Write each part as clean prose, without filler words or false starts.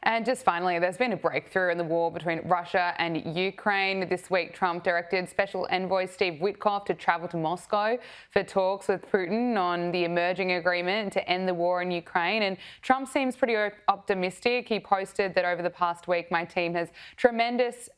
And just finally, there's been a breakthrough in the war between Russia and Ukraine. This week, Trump directed Special Envoy Steve Witkoff to travel to Moscow for talks with Putin on the emerging agreement to end the war in Ukraine. And Trump seems pretty optimistic. He posted that over the past week, my team has tremendous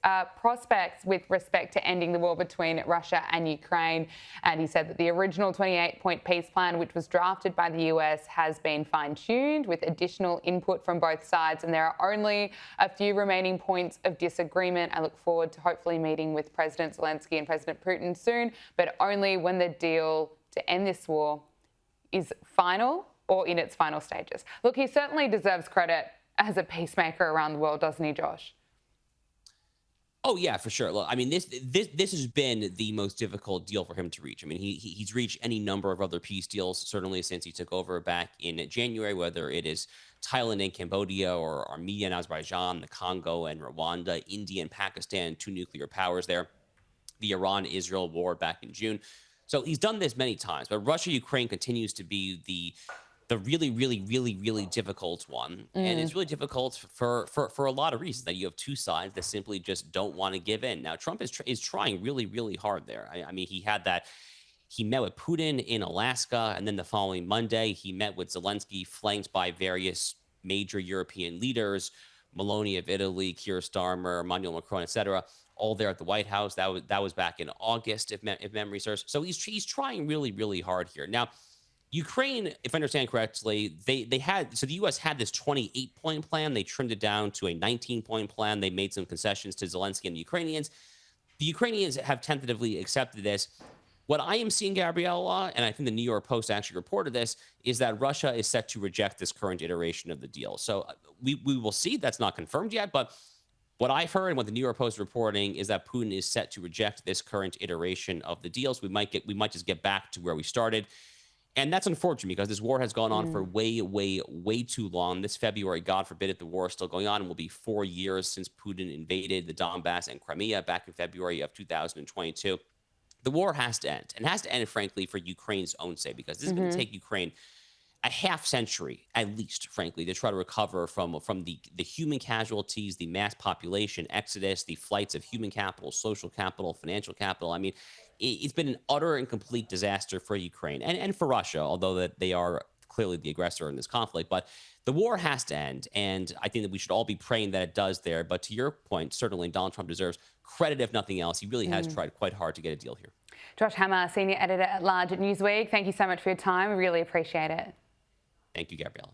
prospects with respect to ending the war between Russia and Ukraine. And he said that the original 28-point peace plan, which was drafted by the US, has been fine-tuned with additional input from both sides. And there are only a few remaining points of disagreement. I look forward to hopefully meeting with President Zelensky and President Putin soon, but only when the deal to end this war is final or in its final stages. Look, he certainly deserves credit as a peacemaker around the world, doesn't he, Josh? Oh, yeah, for sure. Look, I mean, this has been the most difficult deal for him to reach. I mean, he's reached any number of other peace deals, certainly since he took over back in January, whether it is Thailand and Cambodia or Armenia and Azerbaijan, the Congo and Rwanda, India and Pakistan, two nuclear powers there, the Iran-Israel war back in June. So he's done this many times, but Russia-Ukraine continues to be the really difficult one. And it's really difficult for a lot of reasons, that you have two sides that simply just don't want to give in. Now, Trump is trying really hard there. I mean, he met with Putin in Alaska, and then the following Monday, he met with Zelensky, flanked by various major European leaders, Meloni of Italy, Keir Starmer, Emmanuel Macron, etc., all there at the White House. That was back in August, if memory serves. So he's trying really hard here. Now, Ukraine, if I understand correctly, the U.S. had this 28-point plan. They trimmed it down to a 19-point plan. They made some concessions to Zelensky and the Ukrainians. The Ukrainians have tentatively accepted this. What I am seeing, Gabriella, and I think the New York Post actually reported this, is that Russia is set to reject this current iteration of the deal. So we will see. That's not confirmed yet, but what I've heard and what the New York Post is reporting is that Putin is set to reject this current iteration of the deals. We might just get back to where we started. And that's unfortunate because this war has gone on for way too long. This February, God forbid, if the war is still going on, it will be 4 years since Putin invaded the Donbass and Crimea back in February of 2022. The war has to end, and has to end, frankly, for Ukraine's own sake, because this is going to take Ukraine a half century, at least, frankly, to try to recover from the human casualties, the mass population exodus, the flights of human capital, social capital, financial capital. I mean, it's been an utter and complete disaster for Ukraine and for Russia, although that they are clearly the aggressor in this conflict. But the war has to end, and I think that we should all be praying that it does there. But to your point, certainly Donald Trump deserves credit, if nothing else. He really has tried quite hard to get a deal here. Josh Hammer, Senior Editor at Large at Newsweek, thank you so much for your time. We really appreciate it. Thank you, Gabriella.